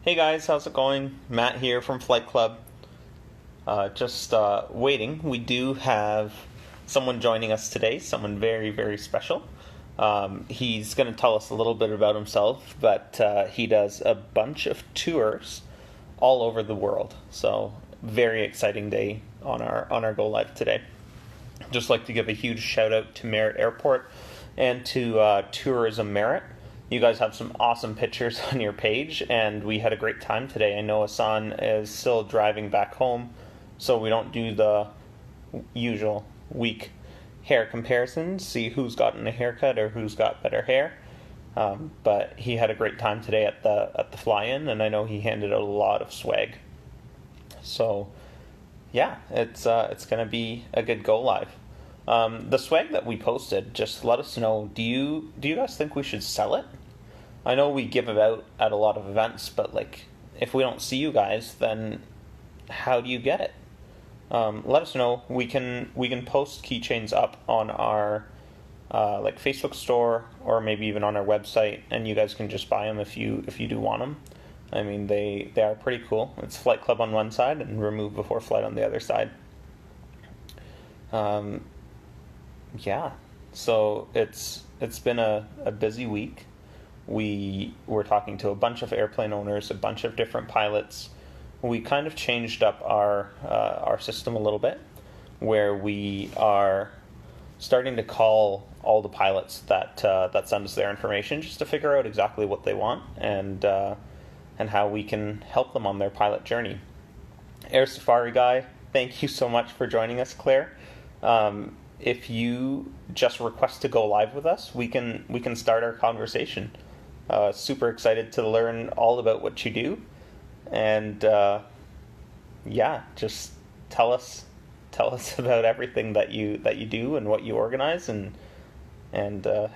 Hey guys, how's it going? Matt here from Flight Club. Just waiting. We do have someone joining us today, someone very, very special. He's going to tell us a little bit about himself, but he does a bunch of tours all over the world. So, very exciting day on our go live today. Just like to give a huge shout out to Merritt Airport and to Tourism Merritt. You guys have some awesome pictures on your page, and we had a great time today. I know Asan is still driving back home, so we don't do the usual week hair comparisons, see who's gotten a haircut or who's got better hair. But he had a great time today at the fly-in, and I know he handed out a lot of swag. So yeah, it's gonna be a good go live. The swag that we posted, just let us know. Do you guys think we should sell it? I know we give it out at a lot of events, but like if we don't see you guys, then how do you get it? Let us know. We can post keychains up on our like Facebook store or maybe even on our website, and you guys can just buy them if you do want them. I mean, they are pretty cool. It's Flight Club on one side and Remove Before Flight on the other side. Um, yeah, so it's been a busy week. We were talking to a bunch of airplane owners, a bunch of different pilots. We kind of changed up our system a little bit, where we are starting to call all the pilots that send us their information just to figure out exactly what they want and how we can help them on their pilot journey. Air Safari guy, thank you so much for joining us, Claire. If you just request to go live with us, we can start our conversation. Super excited to learn all about what you do, and yeah, just tell us about everything that you do and what you organize and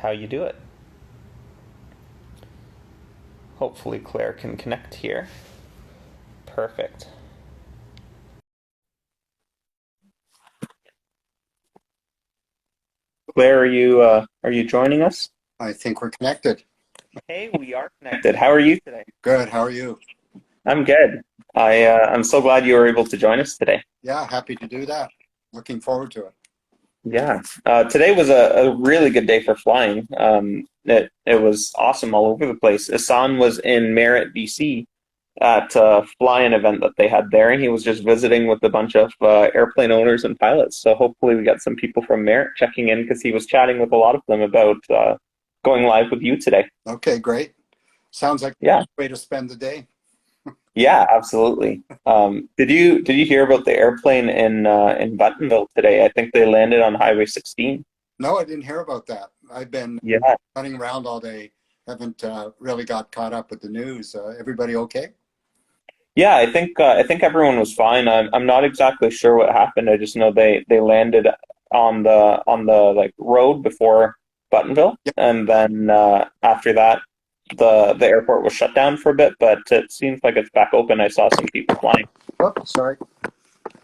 how you do it. Hopefully, Claire can connect here. Perfect. Claire, are you joining us? I think we're connected. Hey, we are connected. How are you today? Good. How are you? I'm good. I'm so glad you were able to join us today. Yeah, happy to do that. Looking forward to it. Yeah. Today was a really good day for flying. It was awesome all over the place. Asan was in Merritt, BC at a fly-in event that they had there, and he was just visiting with a bunch of airplane owners and pilots. So hopefully we got some people from Merritt checking in because he was chatting with a lot of them about going live with you today. Okay, great. Sounds like Yeah. a way to spend the day. Yeah, absolutely. Did you hear about the airplane in Buttonville today? I think they landed on Highway 16. No, I didn't hear about that. I've been Yeah. running around all day. Haven't really got caught up with the news. Everybody okay? Yeah, I think everyone was fine. I'm not exactly sure what happened. I just know they landed on the like road before Buttonville, Yeah. and then after that, the airport was shut down for a bit. But it seems like it's back open. I saw some people flying. Oh, sorry.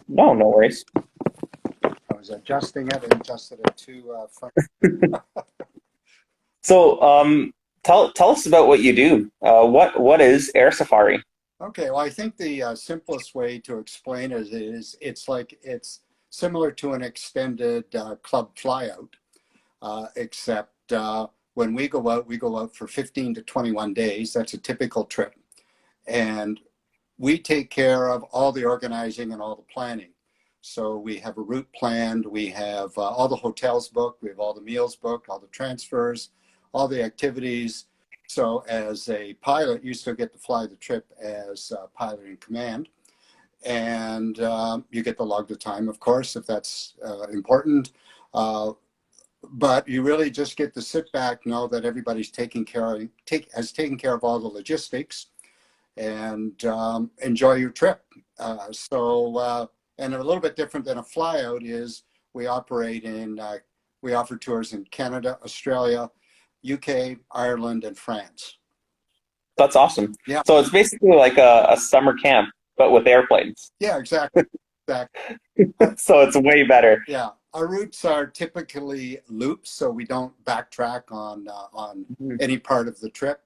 No, no worries. I was adjusting it and adjusted it too far. So, tell us about what you do. What is Air Safari? Okay, well, I think the simplest way to explain it is it's similar to an extended club flyout. Except when we go out for 15 to 21 days. That's a typical trip. And we take care of all the organizing and all the planning. So we have a route planned, we have all the hotels booked, we have all the meals booked, all the transfers, all the activities. So as a pilot, you still get to fly the trip as pilot in command. And you get to log the time, of course, if that's important. Uh, but you really just get to sit back, know that everybody's has taken care of all the logistics, and enjoy your trip. And a little bit different than a flyout is we operate in we offer tours in Canada, Australia, UK, Ireland, and France. That's awesome. Yeah, So it's basically like a summer camp, but with airplanes. yeah, exactly, exactly. So it's way better. Yeah, our routes are typically loops, so we don't backtrack on Mhm. any part of the trip.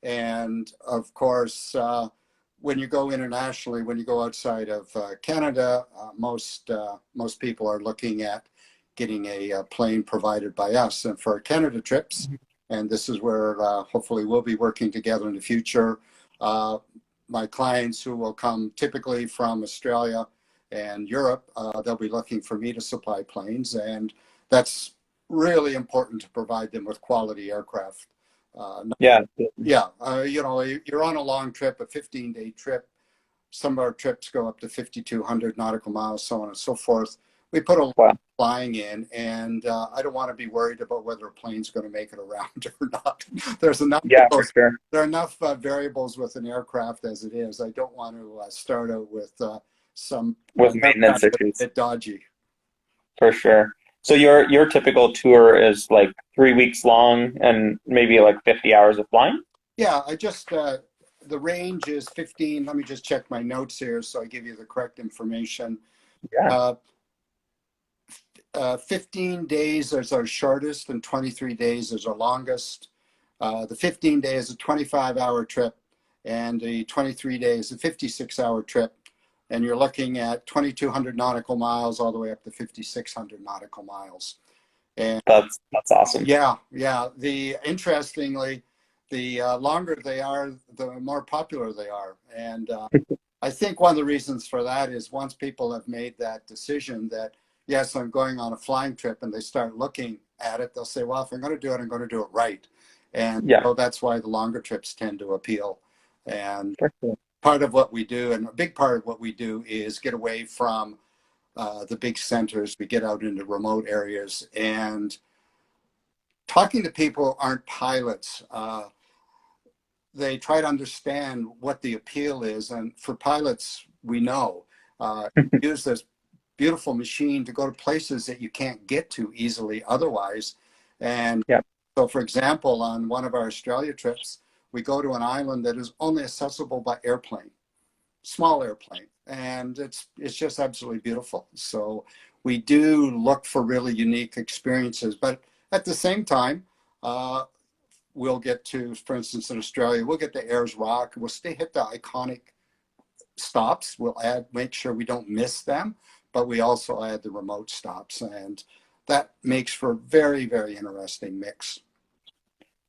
And of course, when you go internationally, when you go outside of Canada, most people are looking at getting a plane provided by us. And for Canada trips, and this is where hopefully we'll be working together in the future. My clients who will come typically from Australia and Europe, they'll be looking for me to supply planes, and that's really important to provide them with quality aircraft. Yeah. Yeah, you're on a long trip, a 15-day trip. Some of our trips go up to 5,200 nautical miles, so on and so forth. We put a lot Wow. of flying in, and I don't want to be worried about whether a plane's going to make it around or not. There's enough. Yeah, for sure. There are enough variables with an aircraft as it is. I don't want to start out with some With maintenance aircraft issues. a bit dodgy. For sure. So your typical tour is like 3 weeks long and maybe like 50 hours of flying? Yeah, the range is 15. Let me just check my notes here so I give you the correct information. Yeah. 15 days is our shortest and 23 days is our longest. The 15 day is a 25-hour trip, and the 23 days a 56-hour trip. And you're looking at 2,200 nautical miles all the way up to 5,600 nautical miles. And That's awesome. yeah. Interestingly, the longer they are, the more popular they are. And I think one of the reasons for that is once people have made that decision that, yes, I'm going on a flying trip, and they start looking at it, they'll say, well, if I'm going to do it, I'm going to do it right. And Yeah. so that's why the longer trips tend to appeal. And For sure. part of what we do, and a big part of what we do, is get away from the big centers. We get out into remote areas, and talking to people who aren't pilots, they try to understand what the appeal is. And for pilots, we know use this beautiful machine to go to places that you can't get to easily otherwise. And Yeah. so, for example, on one of our Australia trips, we go to an island that is only accessible by airplane, small airplane, and it's just absolutely beautiful. So we do look for really unique experiences, but at the same time, we'll get to, for instance, in Australia, we'll get to Ayers Rock. We'll hit the iconic stops. We'll make sure we don't miss them, but we also add the remote stops, and that makes for a very, very interesting mix.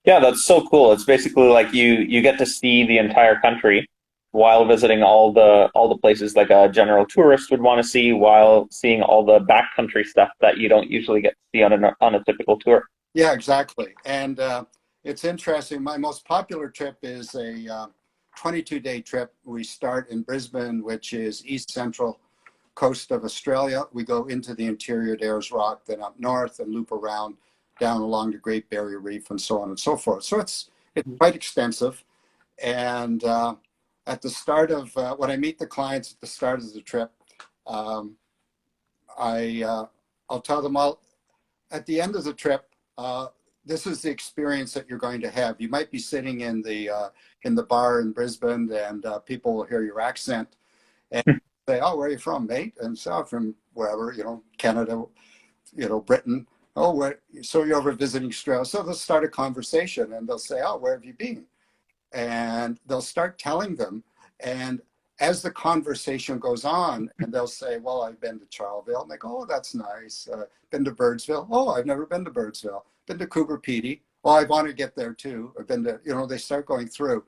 Yeah, that's so cool. It's basically like you get to see the entire country while visiting all the places like a general tourist would want to see, while seeing all the backcountry stuff that you don't usually get to see on a typical tour. Yeah, exactly. And it's interesting. My most popular trip is a 22-day trip. We start in Brisbane, which is east central coast of Australia. We go into the interior to Ayers Rock, then up north and loop around down along the Great Barrier Reef and so on and so forth. So it's quite extensive. And at the start of when I meet the clients at the start of the trip, I'll tell them all at the end of the trip, this is the experience that you're going to have. You might be sitting in the bar in Brisbane, and people will hear your accent and say, "Oh, where are you from, mate?" And so, from wherever, Canada, Britain. "Oh, so you're over visiting Australia?" So they'll start a conversation, and they'll say, "Oh, where have you been?" And they'll start telling them, and as the conversation goes on, and they'll say, "Well, I've been to Charleville," and they go, "Oh, that's nice. Been to Birdsville." "Oh, I've never been to Birdsville." "Been to Coober Pedy." "Oh, I want to get there too." I've been to, they start going through.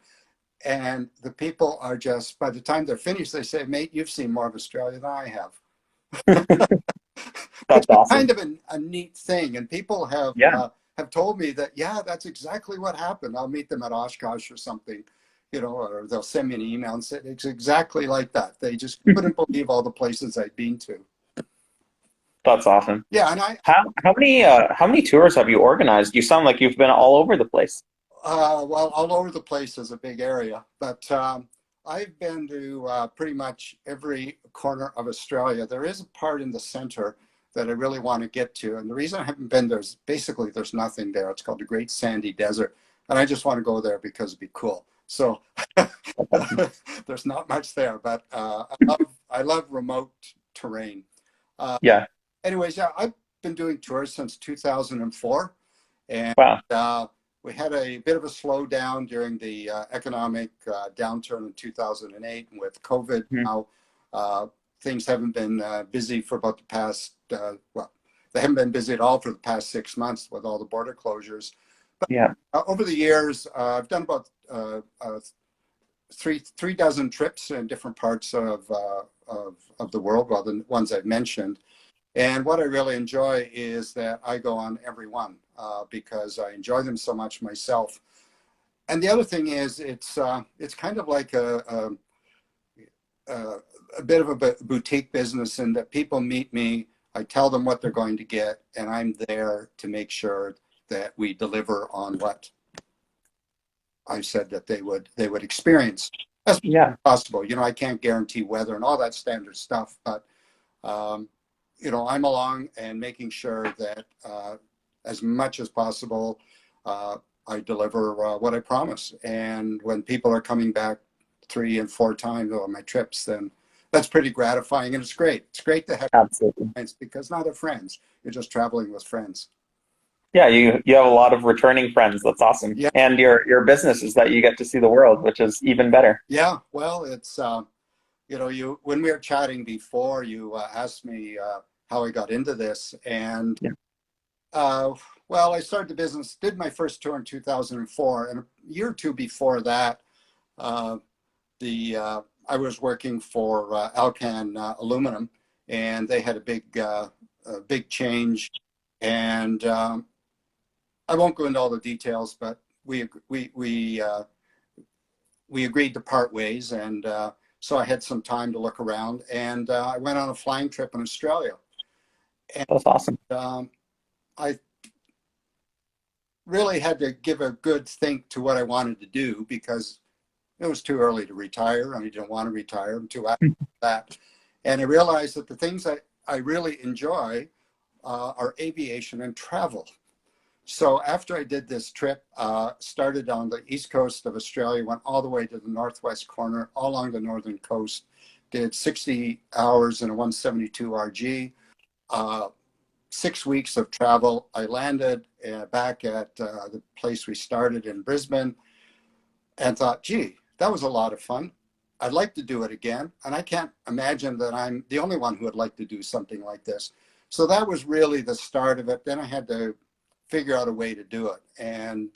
And the people are just, by the time they're finished, they say, "Mate, you've seen more of Australia than I have." Which That's is awesome. kind of a neat thing. And people Yeah. have told me that, yeah, that's exactly what happened. I'll meet them at Oshkosh or something, or they'll send me an email and say, it's exactly like that. They just couldn't believe all the places I'd been to. That's awesome. Yeah, and How many tours have you organized? You sound like you've been all over the place. well, all over the place is a big area, but I've been to pretty much every corner of Australia. There is a part in the center that I really want to get to, and the reason I haven't been there is basically there's nothing there. It's called the Great Sandy Desert, and I just want to go there because it'd be cool. So there's not much there, but I love remote terrain. Yeah. Anyways, yeah, I've been doing tours since 2004, and Wow. we had a bit of a slowdown during the economic downturn in 2008, and with COVID Mhm. now, things haven't been busy for about the past, well, they haven't been busy at all for the past 6 months with all the border closures. Yeah. Over the years, I've done about three dozen trips in different parts of the world, well, the ones I've mentioned. And what I really enjoy is that I go on every one because I enjoy them so much myself. And the other thing is, it's kind of like a bit of a boutique business in that people meet me, I tell them what they're going to get, and I'm there to make sure that we deliver on what I said that they would experience as Yeah. possible. You know, I can't guarantee weather and all that standard stuff, but you know, I'm along and making sure that as much as possible, I deliver what I promise. And when people are coming back 3 and 4 times on my trips, then that's pretty gratifying, and it's great. It's great to have Absolutely. friends because now they're friends. You're just traveling with friends. Yeah, you have a lot of returning friends. That's awesome. Yeah. And your business is that you get to see the world, which is even better. Yeah. Well, it's you know, you when we were chatting before, you asked me how I got into this, and Yeah. well, I started the business, did my first tour in 2004, and a year or two before that, I was working for Alcan Aluminum, and they had a big change, and I won't go into all the details, but we agreed to part ways, and so I had some time to look around, and I went on a flying trip in Australia, and That's awesome. I really had to give a good think to what I wanted to do because it was too early to retire, and I didn't want to retire until after that. And I realized that the things I really enjoy are aviation and travel. So after I did this trip, started on the east coast of Australia, went all the way to the northwest corner, all along the northern coast, did 60 hours in a 172 RG, 6 weeks of travel. I landed back at the place we started in Brisbane and thought, gee, that was a lot of fun. I'd like to do it again. And I can't imagine that I'm the only one who would like to do something like this. So that was really the start of it. Then I had to figure out a way to do it. And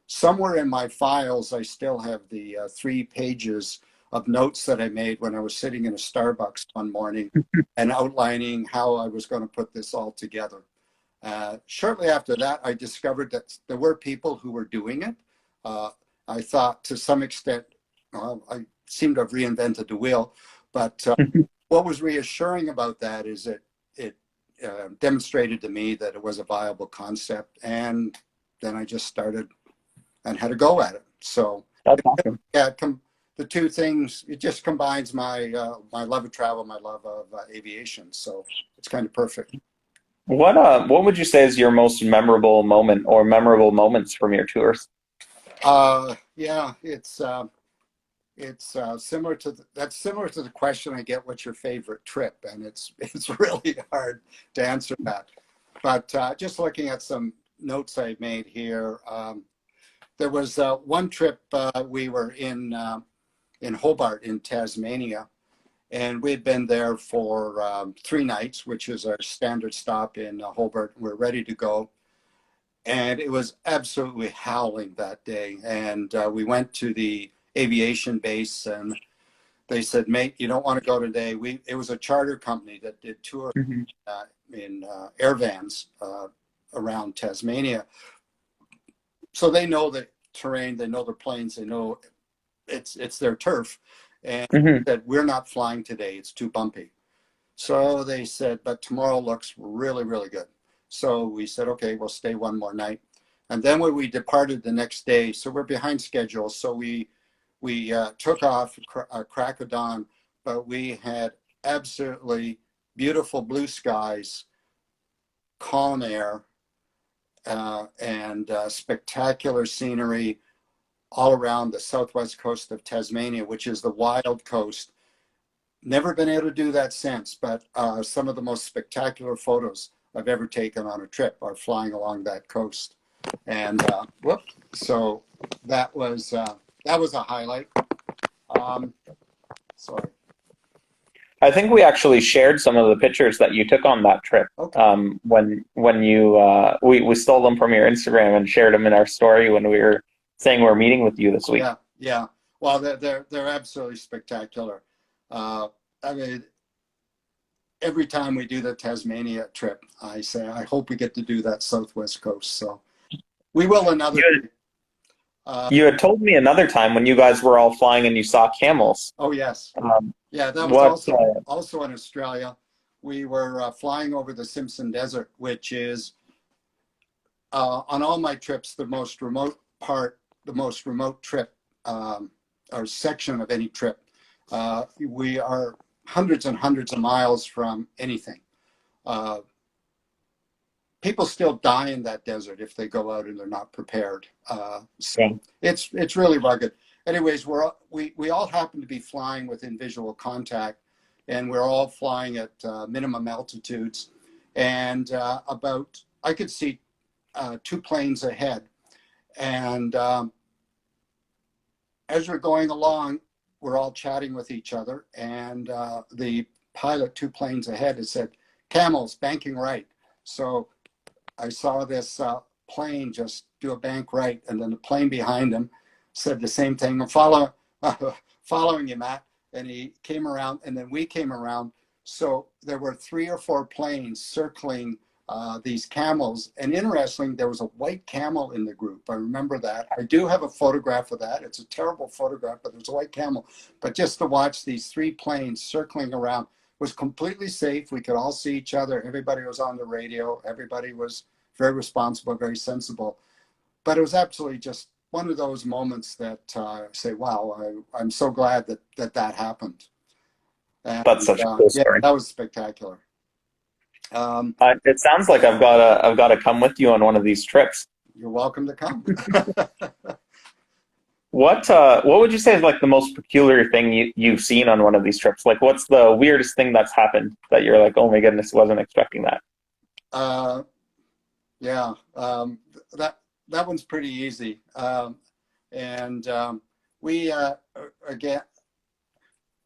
somewhere in my files, I still have the 3 pages of notes that I made when I was sitting in a Starbucks one morning and outlining how I was going to put this all together. Shortly after that, I discovered that there were people who were doing it. I thought to some extent, I seem to have reinvented the wheel, but what was reassuring about that is that it demonstrated to me that it was a viable concept, and then I just started and had a go at it. So That's awesome. yeah, the two things, it just combines my my love of travel, my love of aviation. So it's kind of perfect. What would you say is your most memorable moment or memorable moments from your tours? Yeah, it's similar to that's similar to the question I get, what's your favorite trip? And it's really hard to answer that. But just looking at some notes I made here, there was one trip we were in Hobart in Tasmania, and we'd been there for 3 nights, which is our standard stop in Hobart. We're ready to go. And it was absolutely howling that day. And we went to the aviation base, and they said, mate, you don't want to go today. It was a charter company that did tours Mm-hmm. in air vans around Tasmania. So they know the terrain, they know the planes, they know it's their turf. And Mm-hmm. said, we're not flying today. It's too bumpy. So they said, but tomorrow looks really, really good. So we said, okay, we'll stay one more night. And then when we departed the next day, so we're behind schedule. So we took off crack of dawn, but we had absolutely beautiful blue skies, calm air, and spectacular scenery all around the southwest coast of Tasmania, which is the wild coast. Never been able to do that since, but some of the most spectacular photos I've ever taken on a trip are flying along that coast. And whoop, so that was a highlight. Um, sorry. I think we actually shared some of the pictures that you took on that trip. Okay. When you we stole them from your Instagram and shared them in our story when we were saying we're meeting with you this week. Yeah, yeah. Well, they're absolutely spectacular. I mean, every time we do the Tasmania trip, I say I hope we get to do that southwest coast. So we will another. You had told me another time when you guys were all flying and you saw camels. Oh yes, Um, yeah. That was what? also in Australia. We were flying over the Simpson Desert, which is on all my trips the most remote part, the most remote trip or section of any trip. We are hundreds and hundreds of miles from anything. People still die in that desert if they go out and they're not prepared. So it's really rugged. Anyways, we all happen to be flying within visual contact, and we're all flying at minimum altitudes. And I could see 2 planes ahead. And as we're going along, we're all chatting with each other. And the pilot 2 planes ahead had said, "Camels, banking right." So I saw this plane just do a bank right, and then the plane behind him said the same thing. I'm following you, Matt. And he came around, and then we came around. So there were 3 or 4 planes circling these camels. And interestingly, there was a white camel in the group. I remember that. I do have a photograph of that. It's a terrible photograph, but there's a white camel. But just to watch these 3 planes circling around was completely safe. We could all see each other. Everybody was on the radio. Everybody was very responsible, very sensible. But it was absolutely just one of those moments that say, wow, I'm so glad that happened. And, That's such a cool yeah, story. that was spectacular. It sounds like I've got to come with you on one of these trips. You're welcome to come. What would you say is like the most peculiar thing you've seen on one of these trips? Like, what's the weirdest thing that's happened that you're like, oh my goodness, wasn't expecting that? Yeah, that one's pretty easy. We again,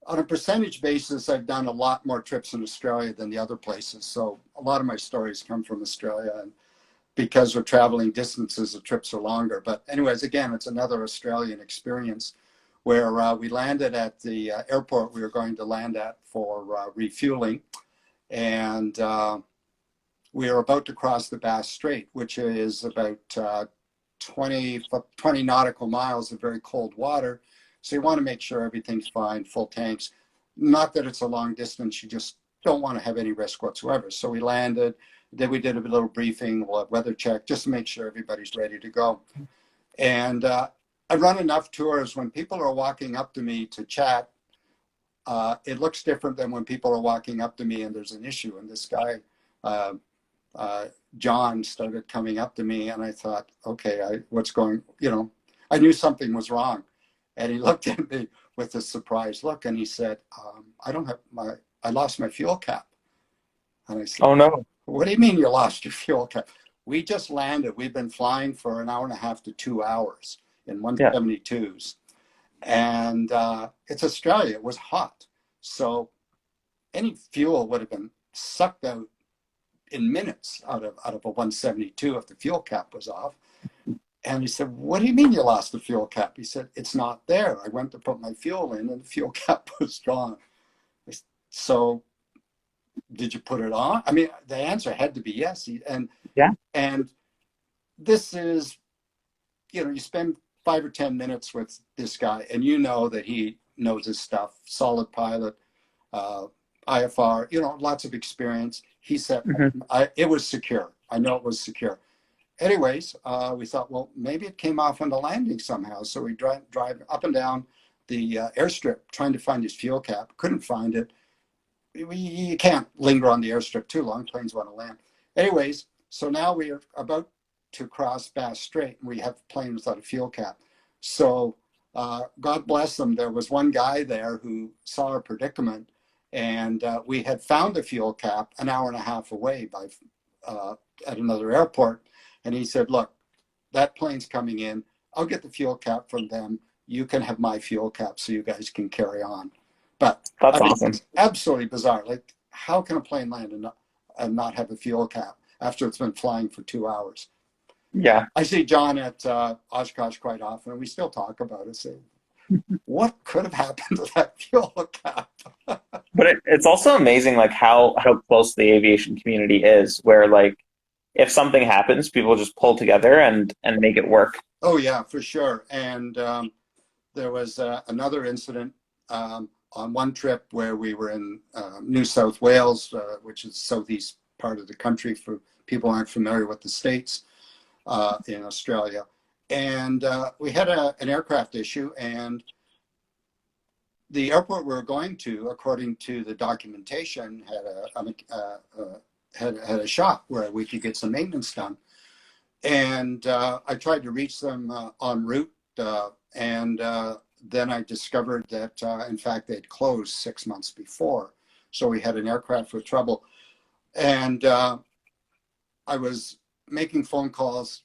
on a percentage basis, I've done a lot more trips in Australia than the other places. So a lot of my stories come from Australia, and because we're traveling distances, the trips are longer. But anyways, again, it's another Australian experience where we landed at the airport we were going to land at for refueling. And we were about to cross the Bass Strait, which is about 20 nautical miles of very cold water. So you want to make sure everything's fine, full tanks. Not that it's a long distance, you just don't want to have any risk whatsoever. So we landed, then we did a little briefing, we'll have weather check, just to make sure everybody's ready to go. And I run enough tours when people are walking up to me to chat, it looks different than when people are walking up to me and there's an issue. And this guy, John, started coming up to me, and I thought, okay, what's going, I knew something was wrong. And he looked at me with a surprised look, and he said, I lost my fuel cap. And I said, oh no. What do you mean you lost your fuel cap? We just landed. We've been flying for an hour and a half to 2 hours in 172s. And it's Australia. It was hot. So any fuel would have been sucked out in minutes out of a 172 if the fuel cap was off. And he said, what do you mean you lost the fuel cap? He said, it's not there. I went to put my fuel in and the fuel cap was gone. So did you put it on? I mean, the answer had to be yes. And this is, you spend 5 or 10 minutes with this guy and you know that he knows his stuff, solid pilot, IFR, lots of experience. He said, it was secure. I know it was secure. Anyways, we thought, well, maybe it came off on the landing somehow. So we drive up and down the airstrip trying to find his fuel cap. Couldn't find it. You can't linger on the airstrip too long. Planes want to land. Anyways, so now we are about to cross Bass Strait, and we have a plane without a fuel cap. So God bless them. There was one guy there who saw our predicament, and we had found a fuel cap an hour and a half away at another airport. And he said, look, that plane's coming in. I'll get the fuel cap from them. You can have my fuel cap so you guys can carry on. But That's I mean, awesome. it's absolutely bizarre. Like, how can a plane land and not have a fuel cap after it's been flying for 2 hours? Yeah. I see John at Oshkosh quite often, and we still talk about it. Say, what could have happened to that fuel cap? But it's also amazing, like how close the aviation community is, where like if something happens, people just pull together and make it work. Oh yeah, for sure. And there was another incident on one trip where we were in New South Wales, which is southeast part of the country for people who aren't familiar with the States in Australia. And we had an aircraft issue, and the airport we were going to, according to the documentation, had a shop where we could get some maintenance done. And I tried to reach them en route, and then I discovered that, in fact, they'd closed 6 months before. So we had an aircraft with trouble. And I was making phone calls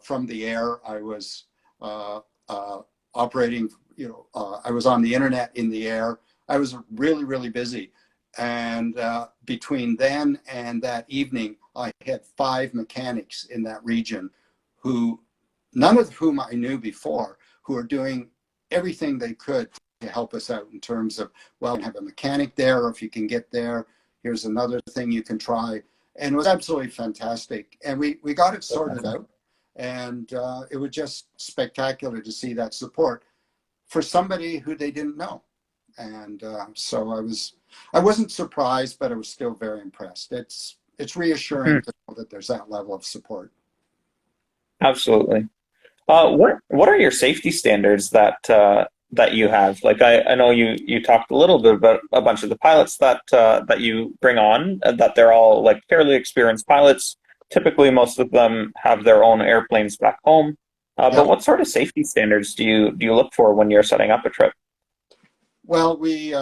from the air. I was operating, I was on the internet in the air. I was really, really busy. And between then and that evening, I had 5 mechanics in that region who, none of whom I knew before, who are doing everything they could to help us out in terms of, well, have a mechanic there, or if you can get there, here's another thing you can try. And it was absolutely fantastic. And we got it sorted out. And it was just spectacular to see that support for somebody who they didn't know. And so I wasn't surprised, but I was still very impressed. It's reassuring to know that there's that level of support. Absolutely. What are your safety standards that you have? Like I know you talked a little bit about a bunch of the pilots that you bring on, and that they're all like fairly experienced pilots. Typically, most of them have their own airplanes back home. But what sort of safety standards do you look for when you're setting up a trip? Well, we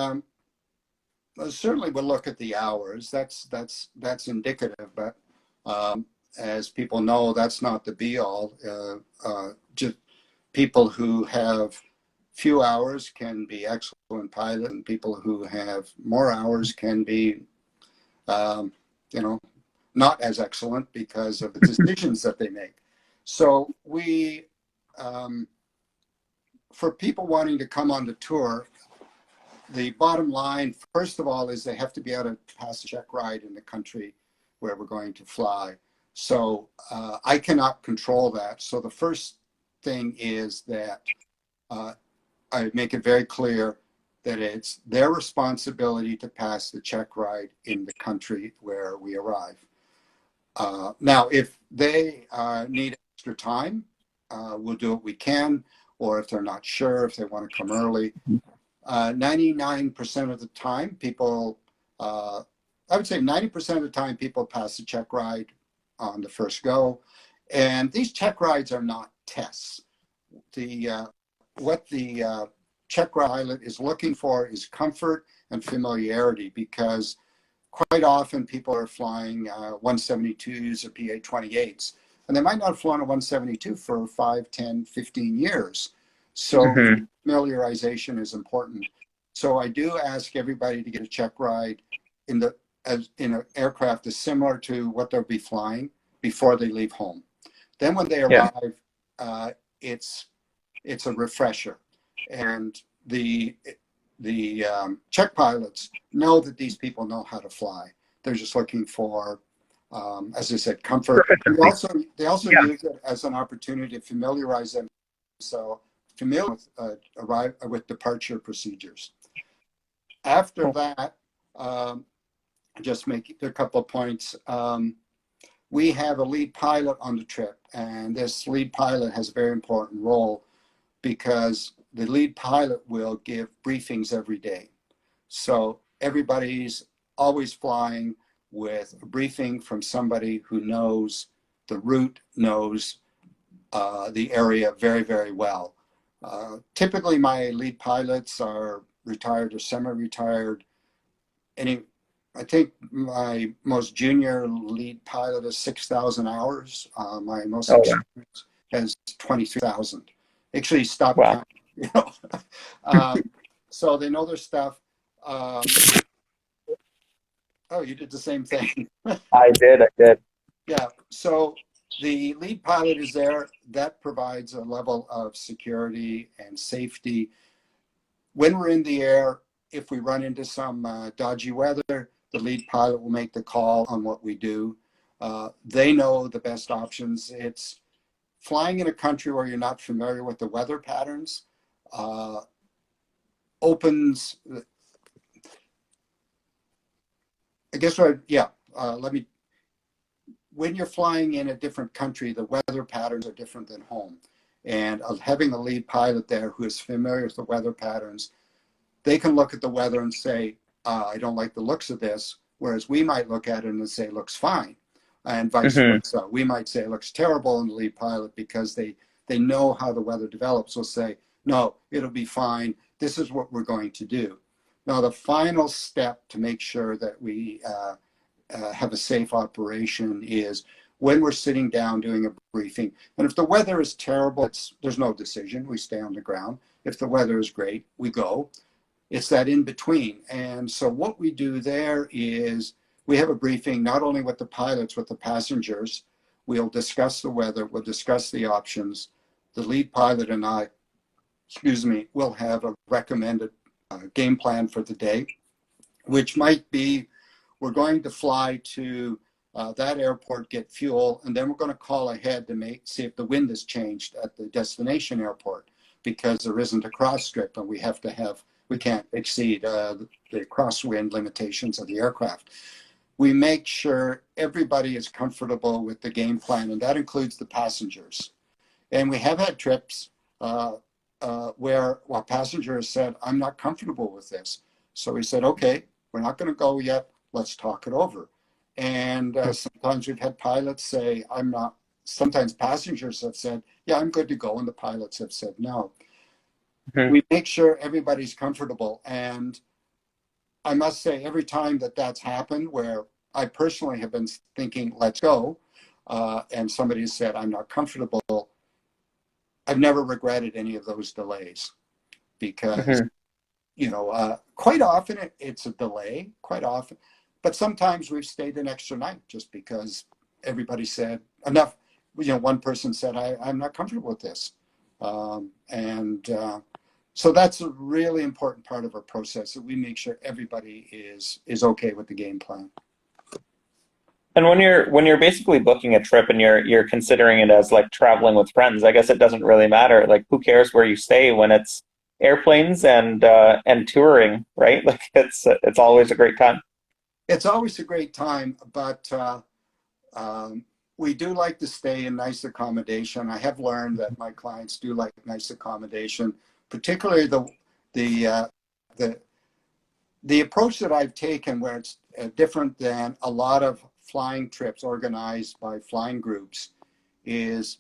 certainly will look at the hours. That's indicative, but as people know, that's not the be all. Just people who have few hours can be excellent pilot, and people who have more hours can be, not as excellent because of the decisions that they make. So we, for people wanting to come on the tour, the bottom line, first of all, is they have to be able to pass a check ride in the country where we're going to fly. So I cannot control that. So the first thing is that I make it very clear that it's their responsibility to pass the check ride in the country where we arrive. Now, if they need extra time, we'll do what we can, or if they're not sure, if they want to come early. 99% of the time, people, I would say 90% of the time, people pass the check ride on the first go. And these check rides are not tests. What the check pilot is looking for is comfort and familiarity, because quite often people are flying 172s or PA-28s, and they might not have flown a 172 for 5, 10, 15 years. So familiarization is important. So I do ask everybody to get a check ride in an aircraft that's similar to what they'll be flying before they leave home. Then when they arrive, it's a refresher. And the check pilots know that these people know how to fly. They're just looking for, as I said, comfort. They also use it as an opportunity to familiarize them. So familiar with departure procedures. After that, just make a couple of points. We have a lead pilot on the trip, and this lead pilot has a very important role because the lead pilot will give briefings every day. So everybody's always flying with a briefing from somebody who knows the route, knows the area very, very well. Typically, my lead pilots are retired or semi-retired. I think my most junior lead pilot is 6,000 hours. My most experienced has 23,000. Actually, stop Wow. counting. You know, so they know their stuff. Um, oh, you did the same thing. I did. I did. Yeah. So the lead pilot is there. That provides a level of security and safety. When we're in the air, if we run into some dodgy weather, the lead pilot will make the call on what we do. They know the best options. It's flying in a country where you're not familiar with the weather patterns opens, I guess what, yeah, when you're flying in a different country, the weather patterns are different than home. And having a lead pilot there who is familiar with the weather patterns, they can look at the weather and say, I don't like the looks of this. Whereas we might look at it and say, looks fine. And vice versa. We might say it looks terrible in the lead pilot because they know how the weather develops. Will say, no, it'll be fine. This is what we're going to do. Now, the final step to make sure that we have a safe operation is when we're sitting down doing a briefing. And if the weather is terrible, there's no decision. We stay on the ground. If the weather is great, we go. It's that in between. And so what we do there is we have a briefing, not only with the pilots, with the passengers. We'll discuss the weather. We'll discuss the options. The lead pilot and I, will have a recommended game plan for the day, which might be we're going to fly to that airport, get fuel, and then we're going to call ahead to see if the wind has changed at the destination airport, because there isn't a cross strip and we can't exceed the crosswind limitations of the aircraft. We make sure everybody is comfortable with the game plan, and that includes the passengers. And we have had trips where passengers said, I'm not comfortable with this. So we said, okay, we're not going to go yet. Let's talk it over. And sometimes we've had pilots say, I'm not. Sometimes passengers have said, yeah, I'm good to go. And the pilots have said, no. We make sure everybody's comfortable. And I must say, every time that's happened, where I personally have been thinking, let's go, and somebody has said, I'm not comfortable, I've never regretted any of those delays, because, quite often it's a delay, quite often. But sometimes we've stayed an extra night just because everybody said enough. One person said, I'm not comfortable with this. So that's a really important part of our process, that we make sure everybody is okay with the game plan. And when you're basically booking a trip and you're considering it as like traveling with friends, I guess it doesn't really matter. Like, who cares where you stay when it's airplanes and touring, right? Like, it's always a great time. It's always a great time, but we do like to stay in nice accommodation. I have learned that my clients do like nice accommodation, particularly the approach that I've taken, where it's different than a lot of flying trips organized by flying groups, is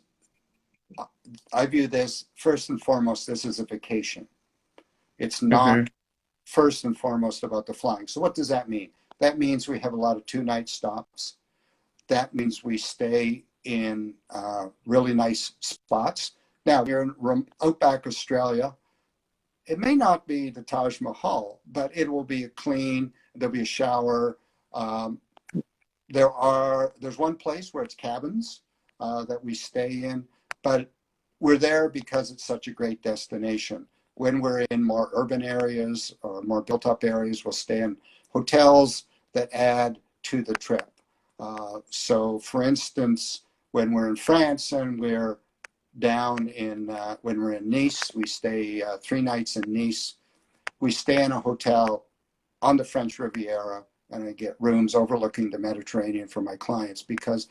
I view this first and foremost, this is a vacation. It's not first and foremost about the flying. So what does that mean? That means we have a lot of 2-night stops. That means we stay in really nice spots. Now, you're in outback Australia. It may not be the Taj Mahal, but it will be clean. There'll be a shower. There's one place where it's cabins that we stay in, but we're there because it's such a great destination. When we're in more urban areas or more built-up areas, we'll stay in hotels that add to the trip. So, for instance, when we're in France and we're down when we're in Nice, we stay 3 nights in Nice. We stay in a hotel on the French Riviera, and I get rooms overlooking the Mediterranean for my clients, because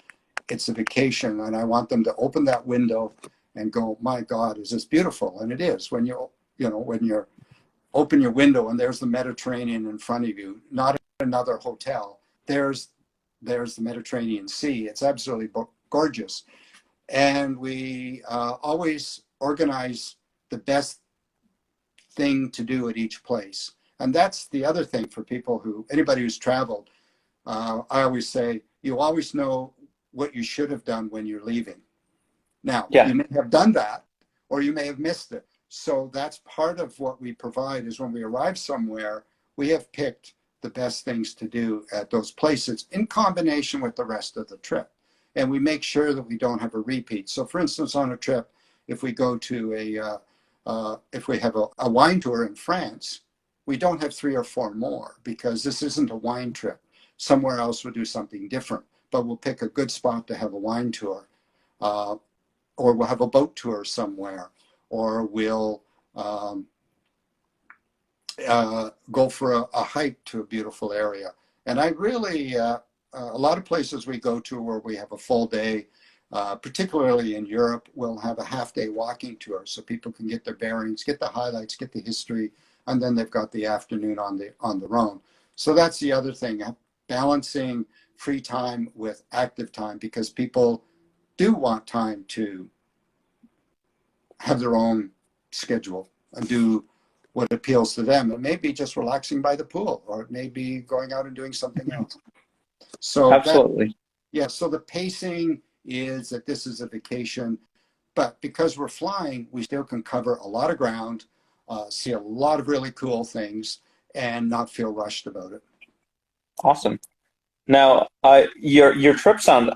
it's a vacation and I want them to open that window and go, my God, is this beautiful? And it is. When you open your window and there's the Mediterranean in front of you, not another hotel, there's the Mediterranean Sea. It's absolutely gorgeous. And we always organize the best thing to do at each place. And that's the other thing for anybody who's traveled. I always say, you always know what you should have done when you're leaving. Now, Yeah. you may have done that, or you may have missed it. So that's part of what we provide is when we arrive somewhere, we have picked the best things to do at those places in combination with the rest of the trip. And we make sure that we don't have a repeat. So for instance, on a trip, if we go to if we have a wine tour in France, we don't have 3 or 4 more because this isn't a wine trip. Somewhere else we'll do something different, but we'll pick a good spot to have a wine tour. Or we'll have a boat tour somewhere, or we'll go for a hike to a beautiful area. And I really, a lot of places we go to where we have a full day, particularly in Europe, we'll have a half-day walking tour so people can get their bearings, get the highlights, get the history, and then they've got the afternoon on their own. So that's the other thing, balancing free time with active time, because people do want time to have their own schedule and do what appeals to them. It may be just relaxing by the pool, or it may be going out and doing something else. So Absolutely. so the pacing is that this is a vacation, but because we're flying, we still can cover a lot of ground, see a lot of really cool things, and not feel rushed about it. Awesome. Now, your trip sounds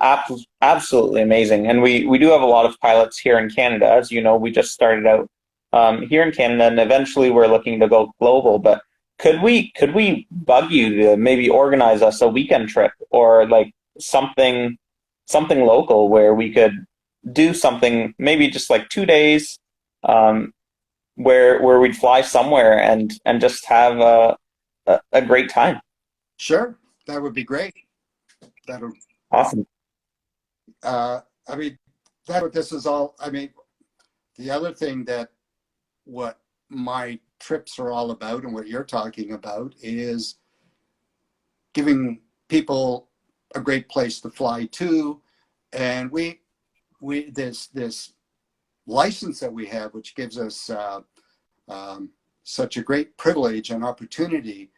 absolutely amazing, and we do have a lot of pilots here in Canada. As you know, we just started out here in Canada, and eventually we're looking to go global. But could we bug you to maybe organize us a weekend trip, or like something local where we could do something, maybe just like 2 days, where we'd fly somewhere and just have a great time. Sure, that would be great. That would Awesome. I mean, that what this is all. I mean, the other thing that what my trips are all about, and what you're talking about, is giving people a great place to fly to, and we this license that we have, which gives us such a great privilege and opportunity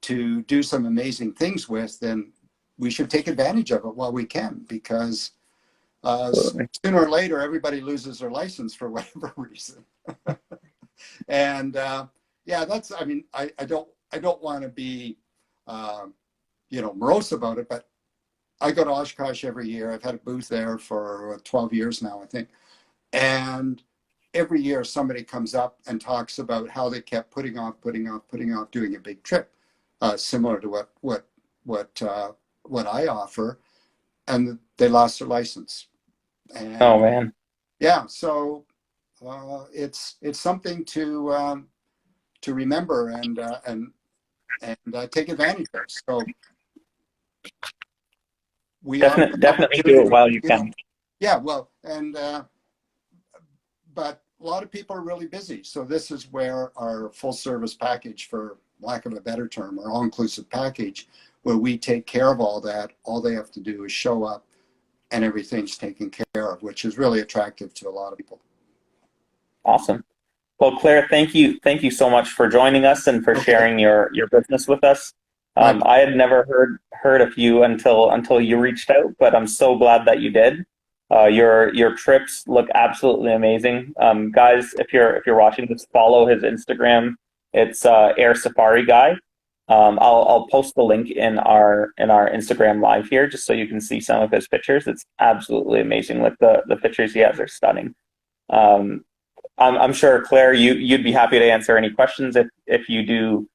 to do some amazing things with, then we should take advantage of it while we can, because sooner or later everybody loses their license for whatever reason. And that's, I mean, I don't want to be morose about it, but I go to Oshkosh every year. I've had a booth there for 12 years now, I think. And every year somebody comes up and talks about how they kept putting off doing a big trip, similar to what I offer, and they lost their license. And, Oh man. yeah, so it's something to remember and take advantage of. So we definitely do it while you can. Yeah, well, and but a lot of people are really busy. So this is where our full service package, for lack of a better term, our all-inclusive package, where we take care of all that. All they have to do is show up and everything's taken care of, which is really attractive to a lot of people. Awesome. Well, Claire, thank you so much for joining us and for sharing your business with us. I had never heard of you until you reached out, but I'm so glad that you did. Your trips look absolutely amazing. Guys, if you're watching this, follow his Instagram. It's Air Safari Guy. I'll post the link in our Instagram live here, just so you can see some of his pictures. It's absolutely amazing. Like the pictures he has are stunning. I'm sure, Claire, you'd be happy to answer any questions if you do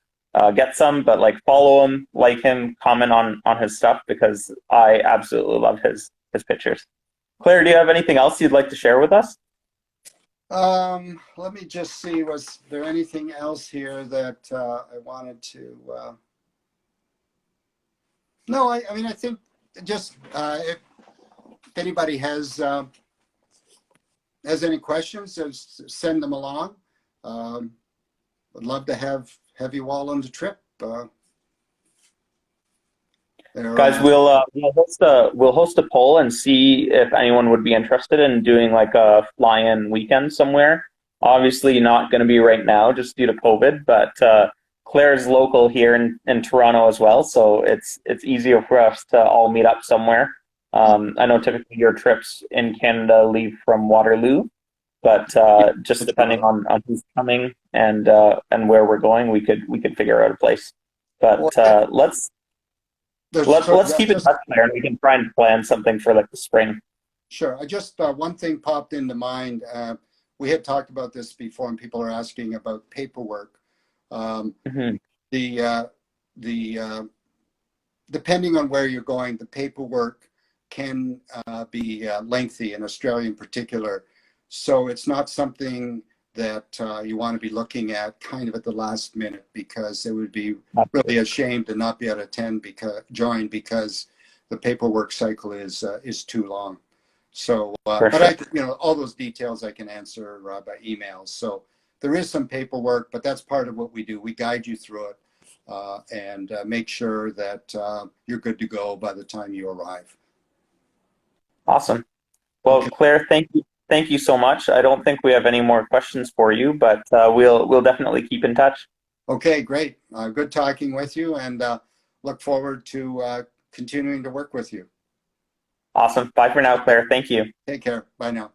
get some, but like, follow him, like him, comment on his stuff, because I absolutely love his pictures. Claire, do you have anything else you'd like to share with us? Let me just see, was there anything else here that I wanted to no, I mean, I think just if anybody has any questions, just send them along. I'd love to have you all on the trip. Guys, we'll host a poll and see if anyone would be interested in doing like a fly-in weekend somewhere. Obviously not going to be right now just due to COVID, but Claire's local here in Toronto as well, so it's easier for us to all meet up somewhere. I know typically your trips in Canada leave from Waterloo, but just depending on who's coming and where we're going, we could figure out a place. Well, But let's keep in touch there, and we can try and plan something for like the spring. Sure. I just one thing popped into mind. We had talked about this before, and people are asking about paperwork. Hmm. The depending on where you're going, the paperwork can be lengthy in Australia in particular. So it's not something that you want to be looking at kind of at the last minute, because it would be really a shame to not be able to join because the paperwork cycle is too long. So, For but sure. all those details I can answer by email. So there is some paperwork, but that's part of what we do. We guide you through it and make sure that you're good to go by the time you arrive. Awesome. Well, Okay. Claire, thank you so much. I don't think we have any more questions for you, but we'll definitely keep in touch. Okay, great. Good talking with you, and look forward to continuing to work with you. Awesome. Bye for now, Claire. Thank you. Take care. Bye now.